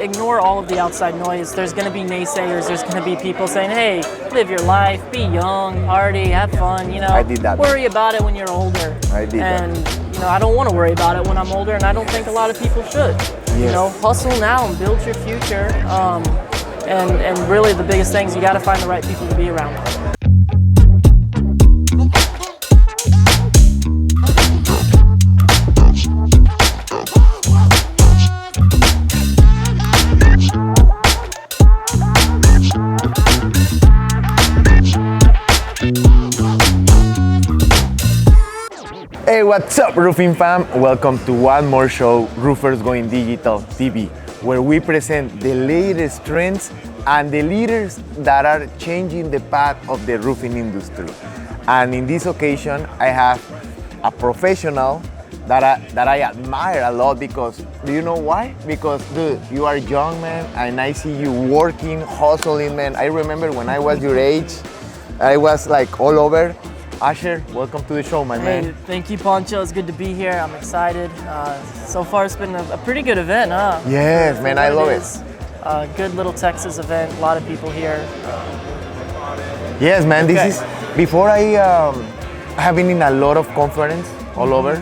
ignore all of the outside noise. There's going to be naysayers. There's going to be people saying, hey, live your life, be young, party, have fun, you know. I did that. Worry about it when you're older. I did and, that. you know, I don't want to worry about it when I'm older, and I don't think a lot of people should. Yes. You know, hustle now and build your future. And really the biggest thing is you got to find the right people to be around. Hey, what's up, roofing fam? Welcome to one more show, Roofers Going Digital TV, where we present the latest trends and the leaders that are changing the path of the roofing industry. And in this occasion, I have a professional that I admire a lot because, do you know why? Because, dude, you are young, man, and I see you working, hustling, man. I remember when I was your age, I was like all over. Asher, welcome to the show, my man. Thank you, Pancho. It's good to be here. I'm excited. So far, it's been a pretty good event, huh? Yes, man, I love it. Good little Texas event. A lot of people here. Yes, man. Okay. This is before I have been in a lot of conference all over,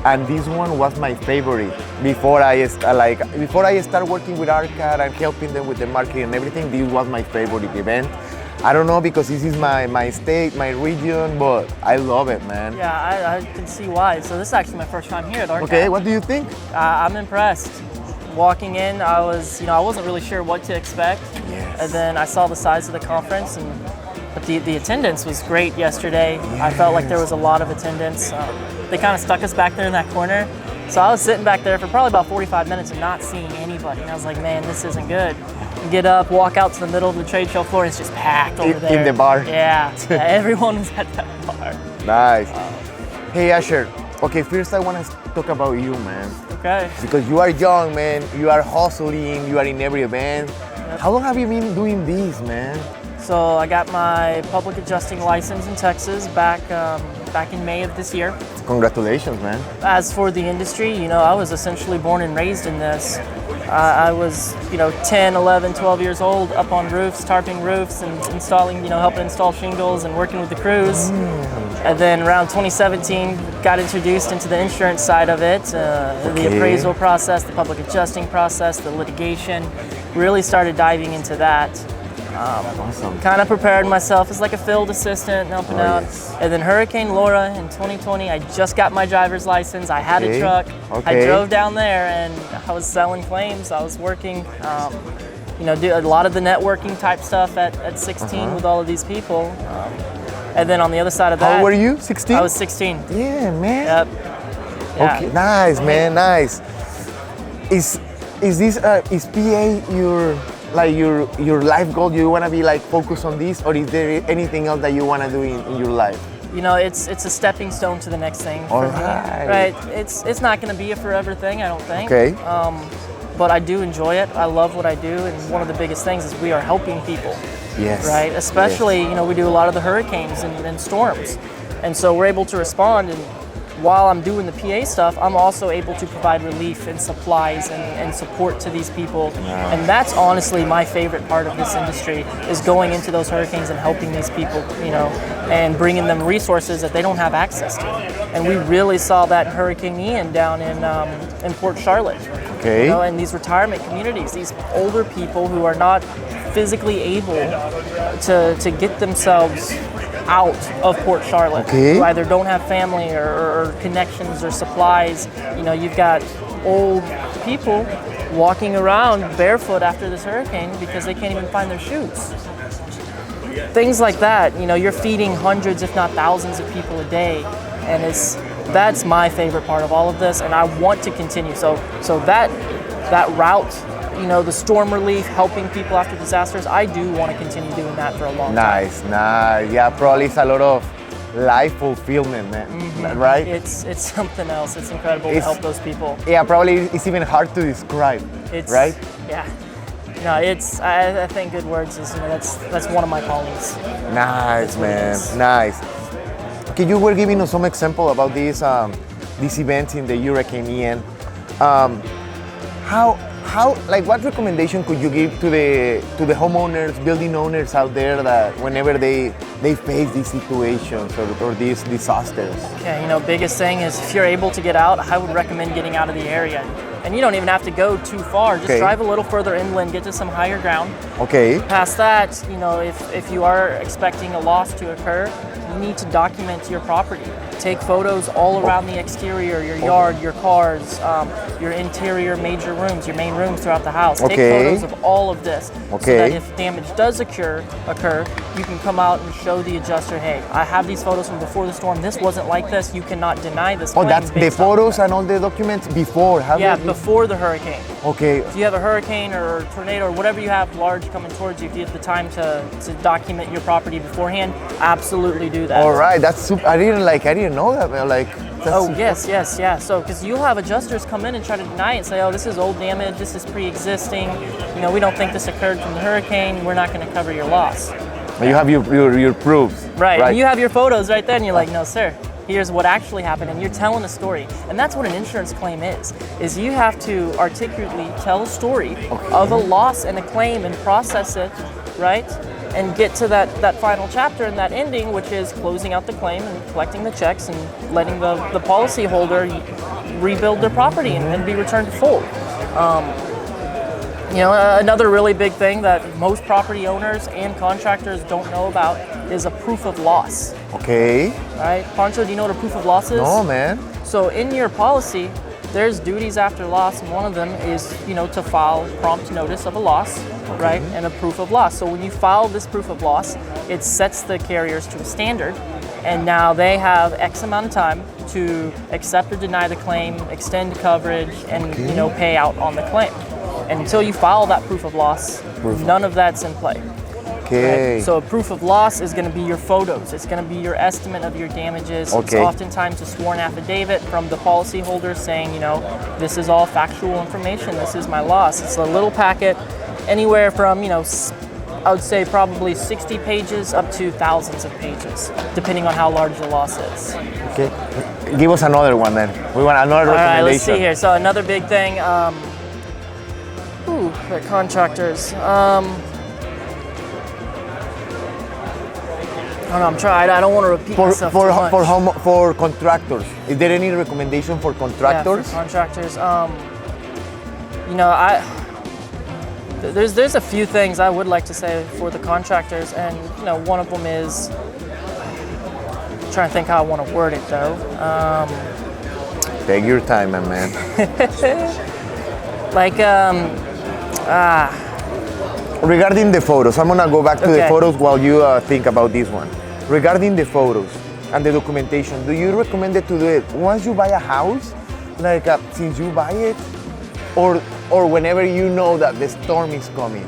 and this one was my favorite. Before I start working with ARCAD and helping them with the marketing and everything, this was my favorite event. I don't know because this is my state, my region, but I love it, man. Yeah, I can see why. So this is actually my first time here at ARCAD. Okay, what do you think? I'm impressed. Walking in, I wasn't really sure what to expect. Yes. And then I saw the size of the conference, but the attendance was great yesterday. Yes. I felt like there was a lot of attendance. They kind of stuck us back there in that corner. So I was sitting back there for probably about 45 minutes and not seeing anybody. And I was like, man, this isn't good. Get up, walk out to the middle of the trade show floor, and it's just packed over there. In the bar? Yeah, everyone was at that bar. Nice. Hey, Asher. Okay, first I want to talk about you, man. Okay. Because you are young, man. You are hustling. You are in every event. Yep. How long have you been doing this, man? So I got my public adjusting license in Texas back in May of this year. Congratulations, man. As for the industry, you know, I was essentially born and raised in this. I was, 10, 11, 12 years old, up on roofs, tarping roofs and installing, helping install shingles and working with the crews. And then around 2017, got introduced into the insurance side of it, the appraisal process, the public adjusting process, the litigation. Really started diving into that. Awesome. Kind of prepared myself as like a field assistant, helping out. Yes. And then Hurricane Laura in 2020, I just got my driver's license. I had a truck. I drove down there and I was selling claims. I was working, do a lot of the networking type stuff at 16 with all of these people. And then on the other side of that. How old were you? 16? I was 16. Yeah, man. Yep. Yeah. Okay, nice, man, nice. Is PA your life goal? You want to be focused on this, or is there anything else that you want to do in your life? It's a stepping stone to the next thing for me. Right. It's not going to be a forever thing, I don't think. Okay. But I do enjoy it. I love what I do, and one of the biggest things is we are helping people. Yes. Right. Especially, we do a lot of the hurricanes and storms, and so we're able to respond. And while I'm doing the PA stuff, I'm also able to provide relief and supplies and support to these people. And that's honestly my favorite part of this industry, is going into those hurricanes and helping these people, and bringing them resources that they don't have access to. And we really saw that in Hurricane Ian down in Port Charlotte. Okay. And these retirement communities, these older people who are not physically able to get themselves out of Port Charlotte, who either don't have family or connections or supplies. You've got old people walking around barefoot after this hurricane because they can't even find their shoes. Things like that, you're feeding hundreds, if not thousands of people a day, and that's my favorite part of all of this, and I want to continue. So that route, the storm relief, helping people after disasters, I do want to continue doing that for a long time. Nice. Yeah, probably it's a lot of life fulfillment, man. Right? It's something else. It's incredible to help those people. Yeah, probably it's even hard to describe. Right? Yeah. No, I think good words is, that's one of my callings. Nice, man. Nice. Okay, you were giving us some example about this event in the Hurricane Ian. how, like, what recommendation could you give to the homeowners, building owners out there that whenever they face these situations or these disasters? Okay, biggest thing is if you're able to get out, I would recommend getting out of the area. And you don't even have to go too far. Just drive a little further inland, get to some higher ground. Okay. Past that, if you are expecting a loss to occur, you need to document your property. Take photos all around the exterior, your yard, your cars, your interior major rooms, your main rooms throughout the house. Take photos of all of this so that if damage does occur, you can come out and show the adjuster, hey, I have these photos from before the storm. This wasn't like this. You cannot deny this. Oh, that's the photos and all the documents before? Before the hurricane. Okay. If you have a hurricane or a tornado or whatever you have large coming towards you, if you have the time to document your property beforehand, absolutely do that. All right, that's super. I didn't know that. Yeah. So, because you'll have adjusters come in and try to deny it and say, oh, this is old damage, this is pre-existing. We don't think this occurred from the hurricane. We're not going to cover your loss. You have your proofs. Right. And you have your photos right there, and you're like, no, sir. Here's what actually happened, and you're telling a story. And that's what an insurance claim is you have to articulately tell a story of a loss and a claim and process it, right? And get to that final chapter and that ending, which is closing out the claim and collecting the checks and letting the policyholder rebuild their property and be returned to full. Another really big thing that most property owners and contractors don't know about is a proof of loss. Okay. All right, Pancho, do you know what a proof of loss is? No, man. So in your policy, there's duties after loss, and one of them is, to file prompt notice of a loss, right, and a proof of loss. So when you file this proof of loss, it sets the carriers to a standard, and now they have X amount of time to accept or deny the claim, extend coverage, and pay out on the claim. And until you file that proof of loss, none of that's in play. Okay. Right? So a proof of loss is going to be your photos. It's going to be your estimate of your damages. Okay. It's oftentimes a sworn affidavit from the policyholder saying, this is all factual information. This is my loss. It's a little packet, anywhere from, I would say probably 60 pages up to thousands of pages, depending on how large the loss is. Okay. Give us another one then. We want another recommendation. All right, let's see here. So another big thing, the contractors. I don't want to repeat myself too much. For contractors, is there any recommendation for contractors? Yeah, for contractors, there's a few things I would like to say for the contractors, and one of them is, I'm trying to think how I want to word it though. Take your time, my man. Regarding the photos, I'm gonna go back to the photos while you think about this one. Regarding the photos and the documentation, do you recommend it to do it once you buy a house, like since you buy it, or whenever you know that the storm is coming?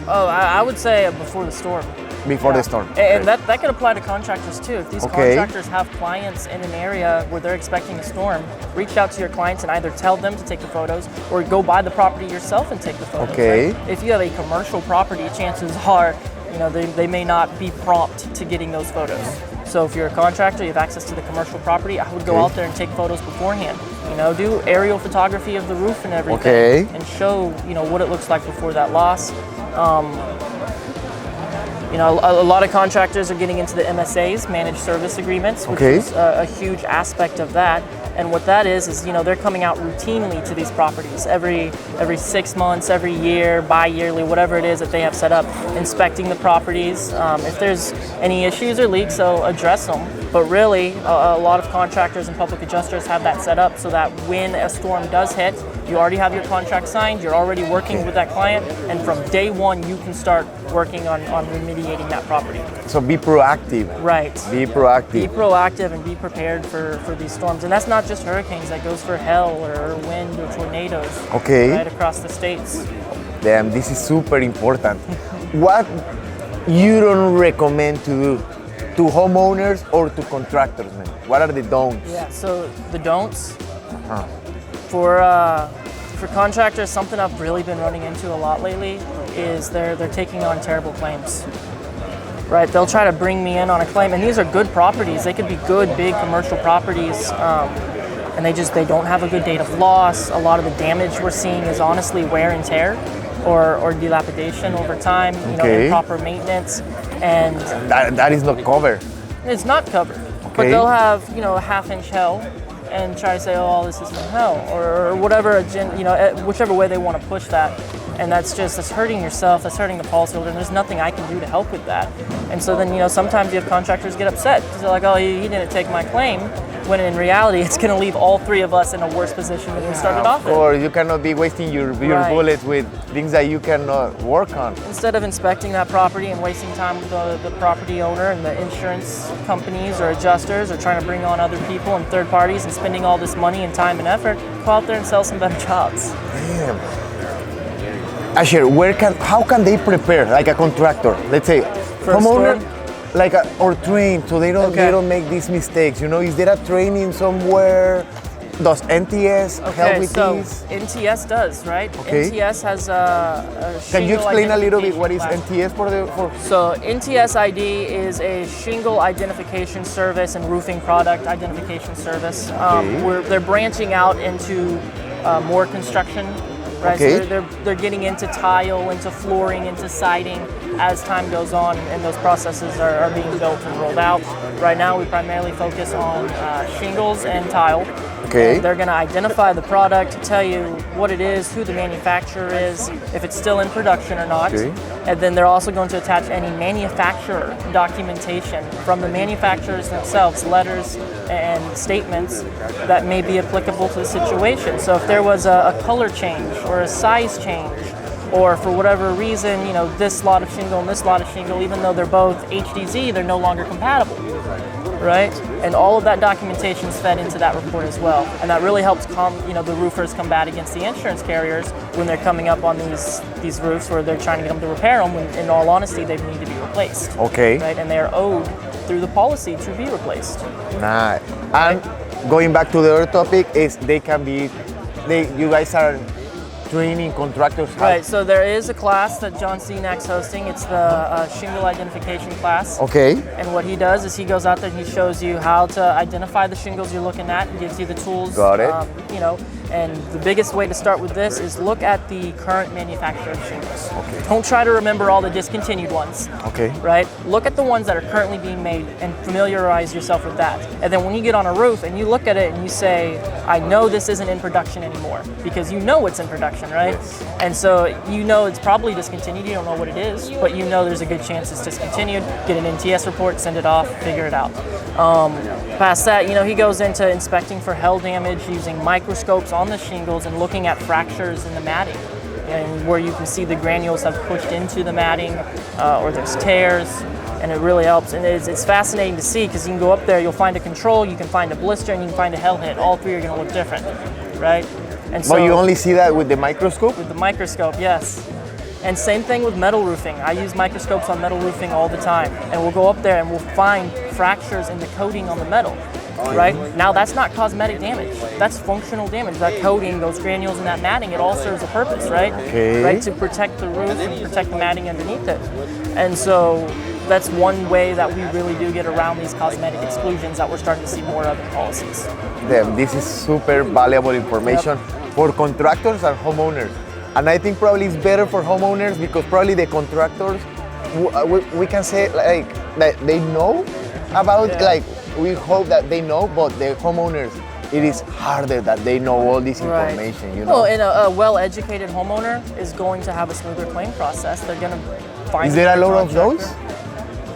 Oh, I would say before the storm. Before the storm. And that could apply to contractors too. If these contractors have clients in an area where they're expecting a storm, reach out to your clients and either tell them to take the photos or go buy the property yourself and take the photos. Okay. Right? If you have a commercial property, chances are, they may not be prompt to getting those photos. So if you're a contractor, you have access to the commercial property, I would go out there and take photos beforehand. Do aerial photography of the roof and everything, and show, what it looks like before that loss. A lot of contractors are getting into the MSAs, managed service agreements, which is a huge aspect of that. And what that is they're coming out routinely to these properties every 6 months, every year, bi-yearly, whatever it is that they have set up, inspecting the properties. If there's any issues or leaks, they'll address them. But really, a lot of contractors and public adjusters have that set up so that when a storm does hit, you already have your contract signed, you're already working with that client, and from day one, you can start working on remediating that property. So be proactive. Right. Be proactive. Be proactive and be prepared for these storms. And that's not just hurricanes, that goes for hail or wind or tornadoes. Right across the states. Damn, this is super important. What you don't recommend to do to homeowners or to contractors, man? What are the don'ts? Yeah, so the don'ts. For contractors, something I've really been running into a lot lately is they're taking on terrible claims. Right, they'll try to bring me in on a claim, and these are good properties. They could be good, big commercial properties, and they don't have a good date of loss. A lot of the damage we're seeing is honestly wear and tear or dilapidation over time, improper maintenance. And that is not covered. It's not covered. But they'll have, a half-inch hell and try to say, oh, this is from hell, or whatever, whichever way they want to push that. And that's hurting yourself, that's hurting the policyholder, and there's nothing I can do to help with that. And so then, sometimes you have contractors get upset. They're like, oh, he didn't take my claim, when in reality, it's going to leave all three of us in a worse position than we started off in. Or you cannot be wasting your bullets with things that you cannot work on. Instead of inspecting that property and wasting time with the property owner and the insurance companies or adjusters or trying to bring on other people and third parties and spending all this money and time and effort, go out there and sell some better jobs. Damn. Asher, how can they prepare, like a contractor, let's say, homeowner, or train, so they don't make these mistakes? Is there a training somewhere? Does NTS help with these? NTS does, right? Okay. NTS has a Can you explain a little bit what is NTS for? So NTS ID is a shingle identification service and roofing product identification service. They're branching out into more construction. Right, okay. So they're getting into tile, into flooring, into siding as time goes on, and those processes are being built and rolled out. Right now, we primarily focus on shingles and tile. Okay. And they're going to identify the product, tell you what it is, who the manufacturer is, if it's still in production or not. Okay. And then they're also going to attach any manufacturer documentation from the manufacturers themselves, letters and statements that may be applicable to the situation. So if there was a color change or a size change, or for whatever reason, this lot of shingle and this lot of shingle, even though they're both HDZ, they're no longer compatible, right? And all of that documentation is fed into that report as well. And that really helps the roofers combat against the insurance carriers when they're coming up on these roofs where they're trying to get them to repair them, when in all honesty, they need to be replaced. Okay. Right? And they are owed through the policy to be replaced. Nice. And going back to the other topic, is you guys are training contractors? Right, so there is a class that John Senak's hosting. It's the shingle identification class. Okay. And what he does is he goes out there and he shows you how to identify the shingles you're looking at and gives you the tools. Got it. And the biggest way to start with this is look at the current manufacturer of shingles. Okay. Don't try to remember all the discontinued ones. Okay. Right? Look at the ones that are currently being made and familiarize yourself with that. And then when you get on a roof and you look at it and you say, I know this isn't in production anymore, because you know it's in production, right? Yes. And so it's probably discontinued. You don't know what it is, but there's a good chance it's discontinued. Get an NTS report, send it off, figure it out. Past that, he goes into inspecting for hail damage using microscopes on the shingles and looking at fractures in the matting, and where you can see the granules have pushed into the matting or there's tears, and it really helps. And it's fascinating to see, because you can go up there, you'll find a control, you can find a blister, and you can find a hail hit. All three are going to look different, right? And so, but you only see that with the microscope? With the microscope, yes. And same thing with metal roofing. I use microscopes on metal roofing all the time, and we'll go up there and we'll find fractures in the coating on the metal. Right? Now that's not cosmetic damage. That's functional damage. That coating, those granules and that matting, it all serves a purpose, right? Okay. Right? To protect the roof and protect the matting underneath it. And so that's one way that we really do get around these cosmetic exclusions that we're starting to see more of in policies. Damn, this is super valuable information for contractors and homeowners. And I think probably it's better for homeowners, because probably the contractors, we can say that they know about, we hope that they know, but the homeowners, it is harder that they know all this information, Well, and a well-educated homeowner is going to have a smoother claim process. They're going to find. Is there a lot of those?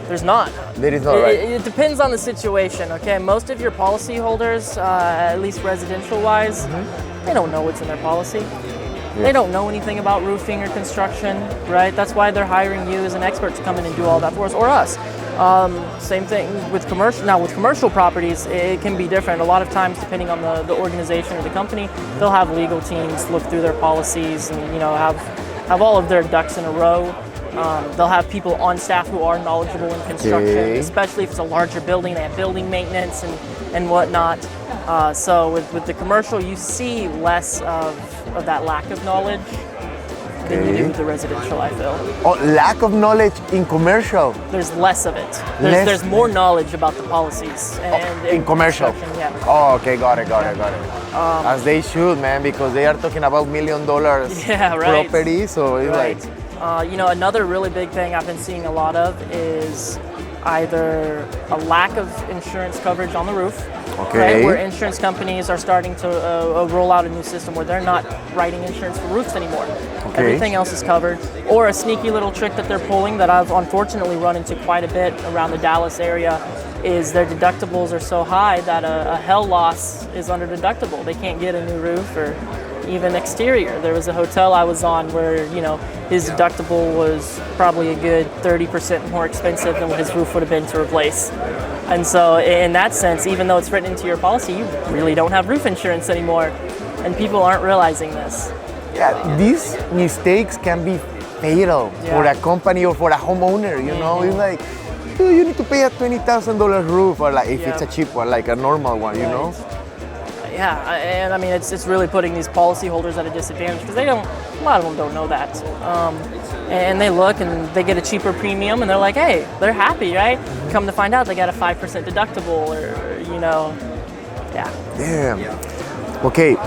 There's not. There is not, right? It depends on the situation, okay? Most of your policyholders, at least residential-wise, they don't know what's in their policy. Yeah. They don't know anything about roofing or construction, right? That's why they're hiring you as an expert to come in and do all that for us, or us. Same thing with commercial. Now with commercial properties, it can be different. A lot of times, depending on the organization or the company, they'll have legal teams look through their policies and have all of their ducks in a row. They'll have people on staff who are knowledgeable in construction, especially if it's a larger building. They have building maintenance and whatnot. So with the commercial, you see less of that lack of knowledge. than you do with the residential, I feel. Oh, lack of knowledge in commercial. There's less of it. There's more knowledge about the policies and in commercial. Yeah. Oh, okay, got it. As they should, man, because they are talking about $1 million property, so it's like. Another really big thing I've been seeing a lot of is either a lack of insurance coverage on the roof, right, where insurance companies are starting to roll out a new system where they're not writing insurance for roofs anymore. Everything else is covered. Or a sneaky little trick that they're pulling that I've unfortunately run into quite a bit around the Dallas area is their deductibles are so high that a hail loss is under deductible. They can't get a new roof or even exterior. There was a hotel I was on where, his deductible was probably a good 30% more expensive than what his roof would have been to replace. And so in that sense, even though it's written into your policy, you really don't have roof insurance anymore. And people aren't realizing this. Yeah, these mistakes can be fatal for a company or for a homeowner, you know? It's like, dude, you need to pay a $20,000 roof, or like if it's a cheap one, like a normal one, you know? Yeah, and I mean, it's really putting these policyholders at a disadvantage because a lot of them don't know that. And they look and they get a cheaper premium and they're like, hey, they're happy, right? Come to find out they got a 5% deductible or, Damn. Okay,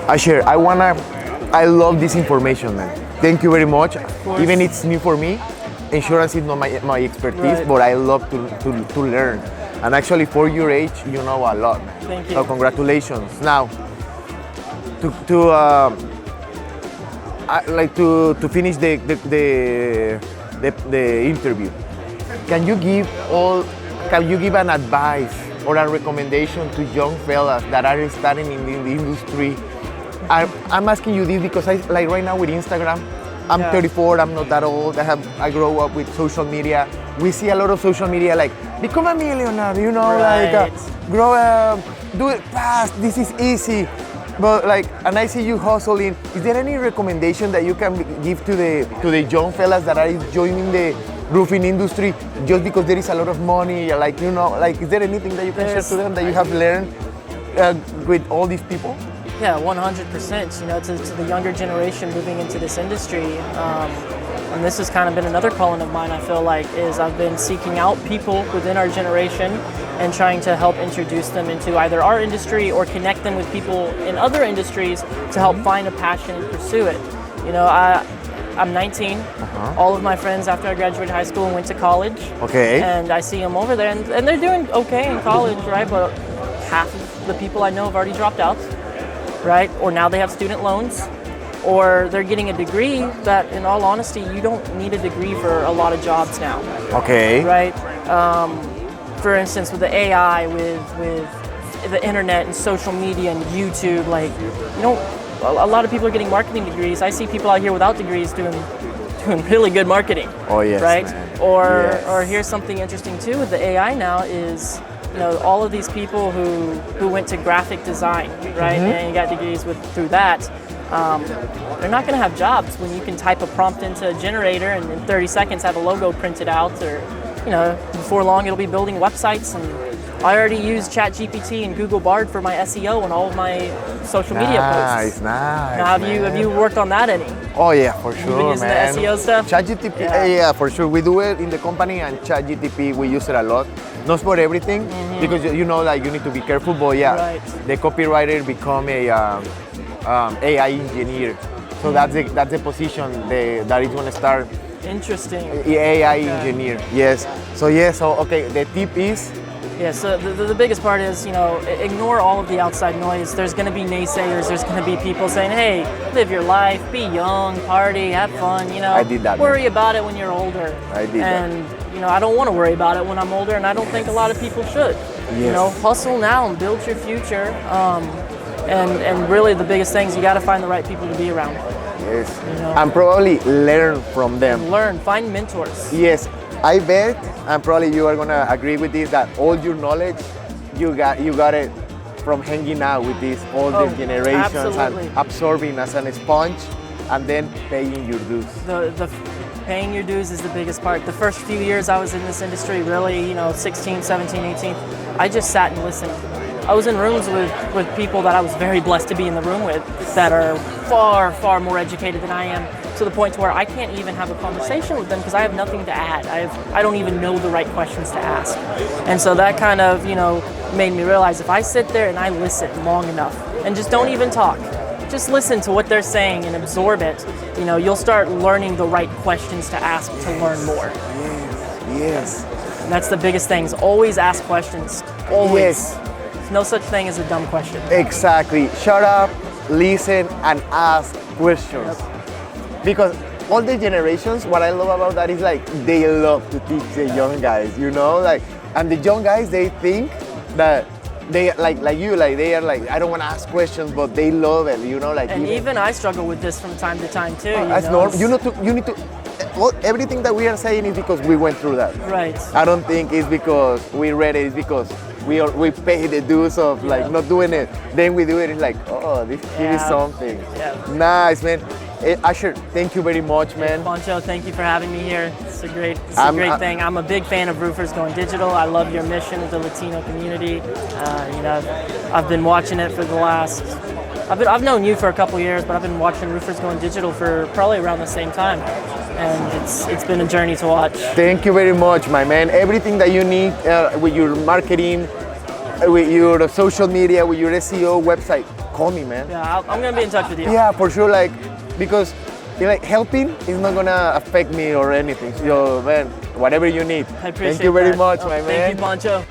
Asher, I love this information, man. Thank you very much. Even it's new for me. Insurance is not my expertise, but I love to learn. And actually, for your age, you know a lot, man. Thank you. So congratulations. Now, to finish the interview, can you give an advice or a recommendation to young fellas that are starting in the industry? I'm asking you this because right now with Instagram, I'm 34, I'm not that old. I grow up with social media. We see a lot of social media like, become a millionaire, grow up, do it fast, this is easy. But and I see you hustling. Is there any recommendation that you can give to the young fellas that are joining the roofing industry just because there is a lot of money? Is there anything that you can share to them that you have learned with all these people? Yeah, 100%. To the younger generation moving into this industry, and this has kind of been another calling of mine, I feel like, is I've been seeking out people within our generation and trying to help introduce them into either our industry or connect them with people in other industries to help find a passion and pursue it. I'm 19. All of my friends after I graduated high school went to college. Okay. And I see them over there, and they're doing okay in college, right? But half of the people I know have already dropped out, right? Or now they have student loans, or they're getting a degree that, in all honesty, you don't need a degree for a lot of jobs now. Okay. Right? For instance, with the AI, with the internet and social media and YouTube, a lot of people are getting marketing degrees. I see people out here without degrees doing really good marketing. Oh yes, right? Man. Or here's something interesting too with the AI now is, all of these people who went to graphic design, right, and got degrees through that, they're not going to have jobs when you can type a prompt into a generator and in 30 seconds have a logo printed out, or before long it'll be building websites. And I already use ChatGPT and Google Bard for my SEO and all of my social media posts. Nice. Now, have you worked on that any? Oh yeah, for sure, You've been using man. the SEO stuff? ChatGPT, yeah, for sure. We do it in the company, and ChatGPT we use it a lot. Not for everything, because you need to be careful. But the copywriter become a AI engineer. So that's the position that is going to start. Interesting. AI engineer. Yes. So okay. The tip is. Yeah, so the biggest part is, ignore all of the outside noise. There's going to be naysayers. There's going to be people saying, hey, live your life, be young, party, have fun, I did that. Worry about it when you're older. I did that. And, I don't want to worry about it when I'm older, and I don't think a lot of people should. Yes. Hustle now and build your future. And really the biggest thing is you got to find the right people to be around. Yes. And probably learn from them. Find mentors. Yes. I bet, and probably you are gonna agree with this, that all your knowledge, you got it from hanging out with these older generations absolutely. And absorbing as a sponge, and then paying your dues. The paying your dues is the biggest part. The first few years I was in this industry, really, 16, 17, 18, I just sat and listened. I was in rooms with people that I was very blessed to be in the room with that are far, far more educated than I am, to the point to where I can't even have a conversation with them because I have nothing to add. I don't even know the right questions to ask. And so that kind of, made me realize if I sit there and I listen long enough and just don't even talk, just listen to what they're saying and absorb it, you'll start learning the right questions to ask to learn more. Yes. And that's the biggest thing, is always ask questions. Always. Yes. There's no such thing as a dumb question. Exactly. Shut up, listen, and ask questions. Yep. Because all the generations, what I love about that is like they love to teach the young guys, and the young guys, they think that they like you, they are like, I don't want to ask questions, but they love it, And even I struggle with this from time to time too. That's normal. You need to. Well, everything that we are saying is because we went through that. Right. I don't think it's because we read it. It's because we pay the dues of not doing it. Then we do it. It's like, oh, this is something. Yeah. Nice, man. Asher, thank you very much, man. Pancho, thank you for having me here. It's a great thing. I'm a big fan of Roofers Going Digital. I love your mission with the Latino community. I've been watching it for the last. I've known you for a couple years, but I've been watching Roofers Going Digital for probably around the same time, and it's been a journey to watch. Thank you very much, my man. Everything that you need with your marketing, with your social media, with your SEO website, call me, man. Yeah, I'm gonna be in touch with you. Yeah, for sure. Because helping is not gonna affect me or anything. So, man, whatever you need. I appreciate Thank you very that. much, my man. Thank you, Pancho.